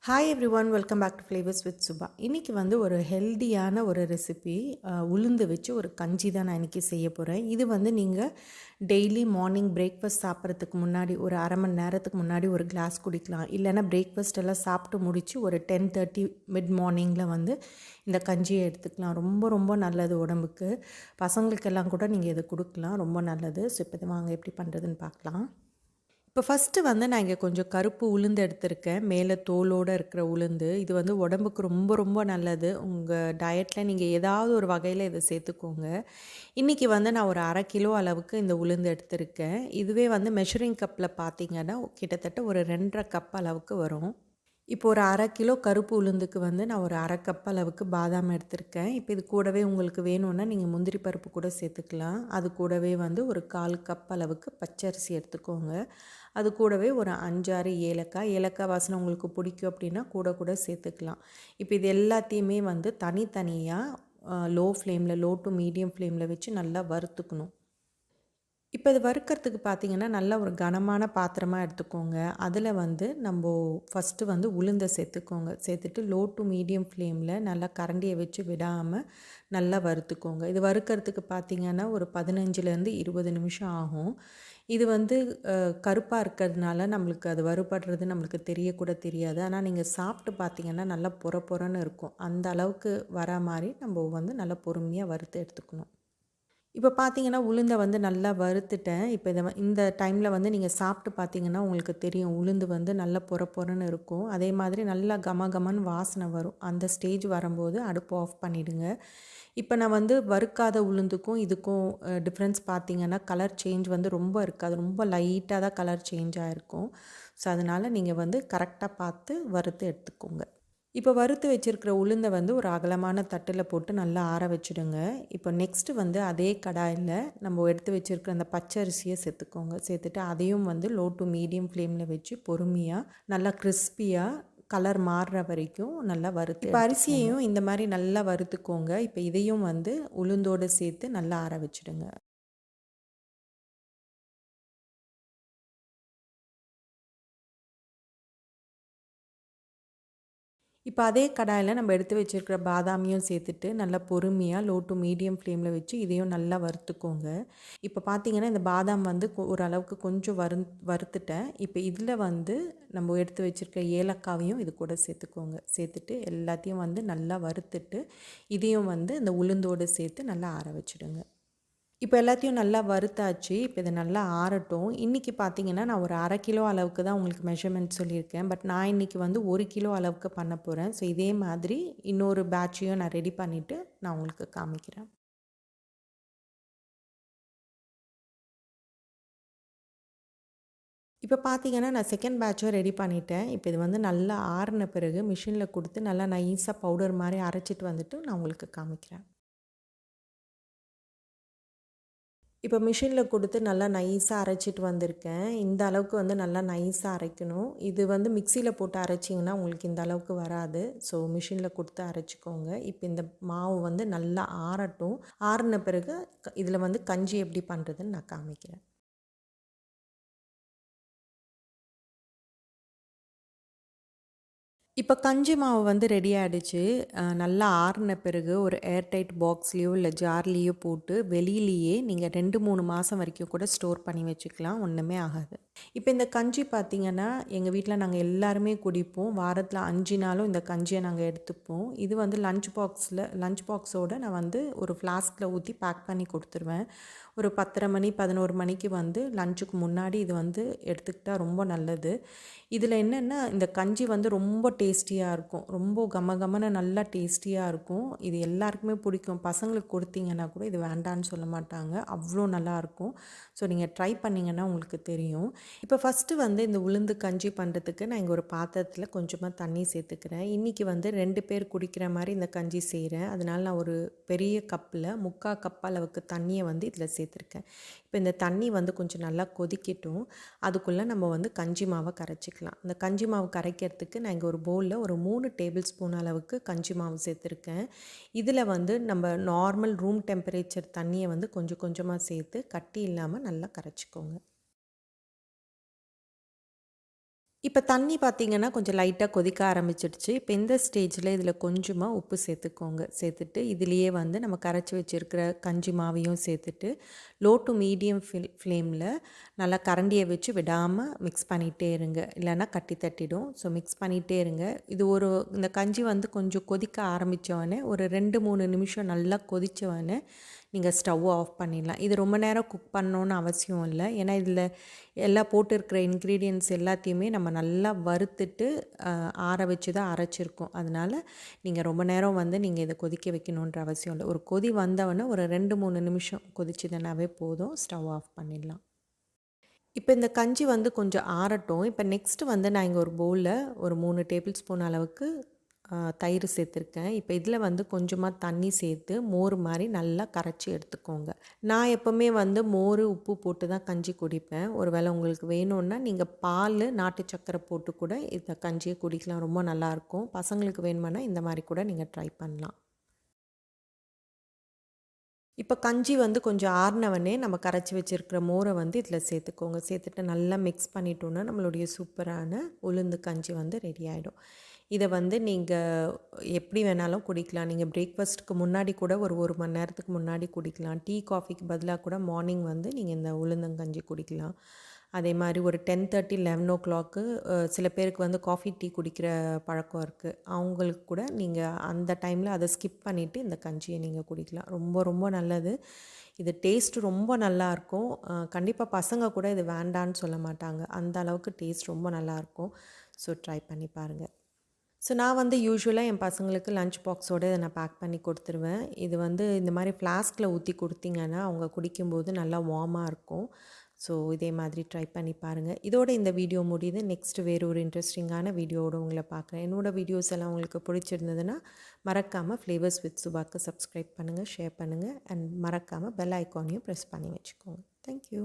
Hi everyone, welcome back to flavours with Subha. இன்றைக்கி வந்து ஒரு ஹெல்தியான ஒரு ரெசிபி, உளுந்து வச்சு ஒரு கஞ்சி தான் நான் இன்றைக்கி செய்ய போகிறேன். இது வந்து நீங்கள் டெய்லி மார்னிங் பிரேக்ஃபாஸ்ட் சாப்பிட்றதுக்கு முன்னாடி ஒரு அரை மணி நேரத்துக்கு முன்னாடி ஒரு கிளாஸ் குடிக்கலாம். இல்லைன்னா பிரேக்ஃபாஸ்ட் எல்லாம் சாப்பிட்டு முடித்து ஒரு 10:30 மிட் மார்னிங்கில் வந்து இந்த கஞ்சியை எடுத்துக்கலாம். ரொம்ப ரொம்ப நல்லது உடம்புக்கு. பசங்களுக்கெல்லாம் கூட நீங்கள் இதை கொடுக்கலாம், ரொம்ப நல்லது. ஸோ இப்போ வாங்க எப்படி பண்ணுறதுன்னு பார்க்கலாம். இப்போ ஃபஸ்ட்டு வந்து நான் இங்கே கொஞ்சம் கருப்பு உளுந்து எடுத்திருக்கேன். மேலே தோலோடு இருக்கிற உளுந்து. இது வந்து உடம்புக்கு ரொம்ப ரொம்ப நல்லது. உங்கள் டயட்டில் நீங்கள் ஏதாவது ஒரு வகையில் இதை சேர்த்துக்கோங்க. இன்றைக்கி வந்து நான் ஒரு 1/2 கிலோ அளவுக்கு இந்த உளுந்து எடுத்திருக்கேன். இதுவே வந்து மெஷரிங் கப்பில் பார்த்தீங்கன்னா கிட்டத்தட்ட ஒரு 2½ கப் அளவுக்கு வரும். இப்போ ஒரு 1/2 கிலோ கருப்பு உளுந்துக்கு வந்து நான் ஒரு 1/2 கப் அளவுக்கு பாதாம் எடுத்திருக்கேன். இப்போ இது கூடவே உங்களுக்கு வேணும்னா நீங்கள் முந்திரி பருப்பு கூட சேர்த்துக்கலாம். அது கூடவே வந்து ஒரு 1/4 கப் அளவுக்கு பச்சரிசி எடுத்துக்கோங்க. அது கூடவே ஒரு 5, 6 ஏலக்காய். ஏலக்காய் வாசனை உங்களுக்கு பிடிக்கும் அப்படின்னா கூட கூட சேர்த்துக்கலாம். இப்போ இது எல்லாத்தையுமே வந்து தனித்தனியாக லோ ஃப்ளேமில், லோ டு மீடியம் ஃப்ளேமில் வச்சு நல்லா வறுத்துக்கணும். இப்போ இது வறுக்கிறதுக்கு பார்த்தீங்கன்னா, நல்ல ஒரு கனமான பாத்திரமா எடுத்துக்கோங்க. அதில் வந்து ஃபஸ்ட்டு வந்து உளுந்த சேர்த்துக்கோங்க. சேர்த்துட்டு லோ டு மீடியம் ஃப்ளேமில் நல்லா கரண்டியை வச்சு விடாமல் நல்லா வறுத்துக்கோங்க. இது வறுக்கிறதுக்கு பார்த்தீங்கன்னா, ஒரு 15லேருந்து 20 நிமிஷம் ஆகும். இது வந்து கருப்பாக இருக்கிறதுனால நம்மளுக்கு அது வறுபடுறது நம்மளுக்கு தெரியக்கூட தெரியாது. ஆனால் நீங்கள் சாப்பிட்டு பார்த்தீங்கன்னா, நல்லா பொற பொறன்னு இருக்கும். அந்த அளவுக்கு வரா மாதிரி நம்ம வந்து நல்லா பொறுமையாக வறுத்து எடுத்துக்கணும். இப்போ பார்த்தீங்கன்னா, உளுந்த வந்து நல்லா வறுத்துட்டேன். இப்போ இந்த டைமில் வந்து நீங்கள் சாப்பிட்டு பார்த்தீங்கன்னா, உங்களுக்கு தெரியும். உளுந்து வந்து நல்லா பொற பொறன்னு இருக்கும். அதே மாதிரி நல்லா கம கமன்னு வாசனை வரும். அந்த ஸ்டேஜ் வரும்போது அடுப்பு ஆஃப் பண்ணிவிடுங்க. இப்போ நான் வந்து வறுக்காத உளுந்துக்கும் இதுக்கும் டிஃப்ரென்ஸ் பார்த்தீங்கன்னா, கலர் சேஞ்ச் வந்து ரொம்ப இருக்காது. ரொம்ப லைட்டாக தான் கலர் சேஞ்ச் ஆகிருக்கும். ஸோ அதனால் நீங்கள் வந்து கரெக்டாக பார்த்து வறுத்து எடுத்துக்கோங்க. இப்போ வறுத்து வச்சுருக்கிற உளுந்தை வந்து ஒரு அகலமான தட்டில் போட்டு நல்லா ஆற வச்சுடுங்க. இப்போ நெக்ஸ்ட்டு வந்து அதே கடாயில் நம்ம எடுத்து வச்சுருக்கிற அந்த பச்சரிசியை சேர்த்துக்கோங்க. சேர்த்துட்டு அதையும் வந்து லோ டு மீடியம் ஃப்ளேமில் வச்சு பொறுமையாக நல்லா கிறிஸ்பியாக கலர் மாறுற வரைக்கும் நல்லா வறுத்து இப்போ அரிசியையும் இந்த மாதிரி நல்லா வறுத்துக்கோங்க. இப்போ இதையும் வந்து உளுந்தோடு சேர்த்து நல்லா ஆற வச்சுடுங்க. இப்போ அதே கடாயில் நம்ம எடுத்து வச்சுருக்கிற பாதாமியும் சேர்த்துட்டு நல்லா பொறுமையாக லோ டு மீடியம் ஃப்ளேமில் வச்சு இதையும் நல்லா வறுத்துக்கோங்க. இப்போ பார்த்தீங்கன்னா இந்த பாதாம் வந்து ஓரளவுக்கு கொஞ்சம் வறுத்துட்டேன். இப்போ இதில் வந்து நம்ம எடுத்து வச்சுருக்க ஏலக்காவையும் இது கூட சேர்த்துக்கோங்க. சேர்த்துட்டு எல்லாத்தையும் வந்து நல்லா வறுத்துட்டு இதையும் வந்து இந்த உளுந்தோடு சேர்த்து நல்லா ஆற வச்சுடுங்க. இப்போ எல்லாத்தையும் நல்லா வறுத்தாச்சு. இப்போ இது நல்லா ஆறட்டும். இன்றைக்கி பார்த்தீங்கன்னா, நான் ஒரு 1/2 கிலோ அளவுக்கு தான் உங்களுக்கு மெஷர்மெண்ட் சொல்லியிருக்கேன். பட் நான் இன்றைக்கி வந்து 1 கிலோ அளவுக்கு பண்ண போகிறேன். ஸோ இதே மாதிரி இன்னொரு பேட்சையும் நான் ரெடி பண்ணிவிட்டு நான் உங்களுக்கு காமிக்கிறேன். இப்போ பார்த்தீங்கன்னா, நான் செகண்ட் பேட்சும் ரெடி பண்ணிட்டேன். இப்போ இது வந்து நல்லா ஆறுன பிறகு மிஷினில் கொடுத்து நல்லா நைஸாக பவுடர் மாதிரி அரைச்சிட்டு வந்துட்டு நான் உங்களுக்கு காமிக்கிறேன். இப்போ மிஷினில் கொடுத்து நல்லா நைஸாக அரைச்சிட்டு வந்திருக்கேன். இந்த அளவுக்கு வந்து நல்லா நைஸாக அரைக்கணும். இது வந்து மிக்சியில் போட்டு அரைச்சிங்கன்னா உங்களுக்கு இந்த அளவுக்கு வராது. ஸோ மிஷினில் கொடுத்து அரைச்சிக்கோங்க. இப்போ இந்த மாவு வந்து நல்லா ஆறட்டும். ஆறின பிறகு இதில் வந்து கஞ்சி எப்படி பண்ணுறதுன்னு நான் காமிக்கிறேன். இப்போ கஞ்சி மாவு வந்து ரெடி ஆகிடுச்சு. நல்லா ஆறின பிறகு ஒரு ஏர்டைட் பாக்ஸ்லேயோ இல்லை ஜார்லேயோ போட்டு வெளியிலேயே நீங்கள் 2, 3 மாதம் வரைக்கும் கூட ஸ்டோர் பண்ணி வச்சுக்கலாம். ஒன்றுமே ஆகாது. இப்போ இந்த கஞ்சி பார்த்திங்கன்னா, எங்கள் வீட்டில் நாங்கள் எல்லாருமே குடிப்போம். வாரத்தில் 5 நாளும் இந்த கஞ்சியை நாங்கள் எடுத்துப்போம். இது வந்து லஞ்ச் பாக்ஸோடு நான் வந்து ஒரு ஃப்ளாஸ்கில் ஊற்றி பேக் பண்ணி கொடுத்துருவேன். ஒரு 10:30 மணி 11 மணிக்கு வந்து லஞ்சுக்கு முன்னாடி இது வந்து எடுத்துக்கிட்டால் ரொம்ப நல்லது. இதில் என்னென்னா இந்த கஞ்சி வந்து ரொம்ப டேஸ்டியாக இருக்கும். ரொம்ப கமகமன்னு நல்லா டேஸ்டியாக இருக்கும். இது எல்லாருக்குமே பிடிக்கும். பசங்களுக்கு கொடுத்தீங்கன்னா கூட இது வேண்டான்னு சொல்ல மாட்டாங்க. அவ்வளோ நல்லாயிருக்கும். ஸோ நீங்கள் ட்ரை பண்ணிங்கன்னா உங்களுக்கு தெரியும். இப்போ ஃபஸ்ட்டு வந்து இந்த உளுந்து கஞ்சி பண்ணுறதுக்கு நான் இங்கே ஒரு பாத்திரத்தில் கொஞ்சமாக தண்ணி சேர்த்துக்கிறேன். இன்றைக்கி வந்து 2 பேர் குடிக்கிற மாதிரி இந்த கஞ்சி செய்கிறேன். அதனால் நான் ஒரு பெரிய கப்பில் 3/4 கப் அளவுக்கு தண்ணியை வந்து இதில் சேர்த்துருக்கேன். இப்போ இந்த தண்ணி வந்து கொஞ்சம் நல்லா கொதிக்கட்டும். அதுக்குள்ளே நம்ம வந்து கஞ்சி மாவை கரைச்சிக்கலாம். இந்த கஞ்சி மாவு கரைக்கிறதுக்கு நான் இங்கே ஒரு பவுலில் ஒரு 3 டேபிள் ஸ்பூன் அளவுக்கு கஞ்சி மாவு சேர்த்துருக்கேன். இதில் வந்து நம்ம நார்மல் ரூம் டெம்பரேச்சர் தண்ணியை வந்து கொஞ்சம் கொஞ்சமாக சேர்த்து கட்டி இல்லாமல் நல்லா கரைச்சிக்கோங்க. இப்போ தண்ணி பார்த்தீங்கன்னா, கொஞ்சம் லைட்டா கொதிக்க ஆரம்பிச்சிடுச்சு. இப்போ இந்த ஸ்டேஜில இதில கொஞ்சமா உப்பு சேர்த்துக்கோங்க. சேர்த்துட்டு இதிலேயே வந்து நம்ம கரைச்சி வச்சிருக்கிற கஞ்சி மாவையும் சேர்த்துட்டு, லோ டூ மீடியம் ஃப்ளேமில நல்லா கரண்டிய வச்சு விடாம மிக்ஸ் பண்ணிகிட்டே இருங்க. இல்லைன்னா கட்டி தட்டிடும். ஸோ மிக்ஸ் பண்ணிகிட்டே இருங்க. இது இந்த கஞ்சி வந்து கொஞ்சம் கொதிக்க ஆரம்பித்தோடனே ஒரு 2, 3 நிமிஷம் நல்லா கொதித்தோடனே நீங்கள் ஸ்டவ் ஆஃப் பண்ணிடலாம். இது ரொம்ப நேரம் குக் பண்ணணுன்னு அவசியம் இல்லை. ஏன்னா இதில் எல்லாம் போட்டிருக்கிற இன்க்ரீடியன்ட்ஸ் எல்லாத்தையுமே நம்ம நல்லா வறுத்துட்டு ஆற வச்சு தான் அரைச்சிருக்கோம். அதனால் நீங்கள் ரொம்ப நேரம் வந்து நீங்கள் இதை கொதிக்க வைக்கணுன்ற அவசியம் இல்லை. ஒரு கொதி வந்தவொடனே ஒரு 2, 3 நிமிஷம் கொதிச்சுதுனாவே போதும். ஸ்டவ் ஆஃப் பண்ணிடலாம். இப்போ இந்த கஞ்சி வந்து கொஞ்சம் ஆறட்டும். இப்போ நெக்ஸ்ட்டு வந்து நான் இங்கே ஒரு பவுலில் ஒரு 3 டேபிள் ஸ்பூன் அளவுக்கு தயிர் சேர்த்துருக்கேன். இப்போ இதில் வந்து கொஞ்சமாக தண்ணி சேர்த்து மோர் மாதிரி நல்லா கரைச்சி எடுத்துக்கோங்க. நான் எப்போவுமே வந்து மோர், உப்பு போட்டு தான் கஞ்சி குடிப்பேன். ஒரு வேளை உங்களுக்கு வேணும்னா நீங்கள் பால், நாட்டு சர்க்கரை போட்டு கூட இந்த கஞ்சியை குடிக்கலாம். ரொம்ப நல்லாயிருக்கும். பசங்களுக்கு வேணுமானா இந்த மாதிரி கூட நீங்கள் ட்ரை பண்ணலாம். இப்போ கஞ்சி வந்து கொஞ்சம் ஆறுனவொடனே நம்ம கரைச்சி வச்சுருக்கிற மோரை வந்து இதில் சேர்த்துக்கோங்க. சேர்த்துட்டு நல்லா மிக்ஸ் பண்ணிட்டோன்னா நம்மளுடைய சூப்பரான உளுந்து கஞ்சி வந்து ரெடி ஆகிடும். இதை வந்து நீங்கள் எப்படி வேணாலும் குடிக்கலாம். நீங்கள் பிரேக்ஃபாஸ்ட்டுக்கு முன்னாடி கூட ஒரு 1 மணி நேரத்துக்கு முன்னாடி குடிக்கலாம். டீ, காஃபிக்கு பதிலாக கூட மார்னிங் வந்து நீங்கள் இந்த உளுந்தங்கஞ்சி குடிக்கலாம். அதே மாதிரி ஒரு 10:30, 11:00 சில பேருக்கு வந்து காஃபி, டீ குடிக்கிற பழக்கம் இருக்குது. அவங்களுக்கு கூட நீங்கள் அந்த டைமில் அதை ஸ்கிப் பண்ணிவிட்டு இந்த கஞ்சியை நீங்கள் குடிக்கலாம். ரொம்ப ரொம்ப நல்லது. இது டேஸ்ட்டு ரொம்ப நல்லாயிருக்கும். கண்டிப்பாக பசங்க கூட இது வேண்டான்னு சொல்ல மாட்டாங்க. அந்த அளவுக்கு டேஸ்ட் ரொம்ப நல்லாயிருக்கும். ஸோ ட்ரை பண்ணி பாருங்கள். ஸோ நான் வந்து யூசுவலாக என் பசங்களுக்கு லஞ்ச் பாக்ஸோடு இதை நான் பேக் பண்ணி கொடுத்துருவேன். இது வந்து இந்த மாதிரி ஃப்ளாஸ்கில் ஊற்றி கொடுத்தீங்கன்னா அவங்க குடிக்கும்போது நல்லா வார்மாக இருக்கும். ஸோ இதே மாதிரி ட்ரை பண்ணி பாருங்கள். இதோட இந்த வீடியோ முடியுது. நெக்ஸ்ட்டு வேறு ஒரு இன்ட்ரெஸ்டிங்கான வீடியோவோட உங்களை பார்க்குறேன். என்னோடய வீடியோஸ் எல்லாம் உங்களுக்கு பிடிச்சிருந்ததுன்னா மறக்காமல் ஃப்ளேவர்ஸ் வித் சுபாக்கு சப்ஸ்கிரைப் பண்ணுங்கள், ஷேர் பண்ணுங்கள் அண்ட் மறக்காமல் பெல் ஐக்கானையும் ப்ரெஸ் பண்ணி வச்சுக்கோங்க. தேங்க்யூ.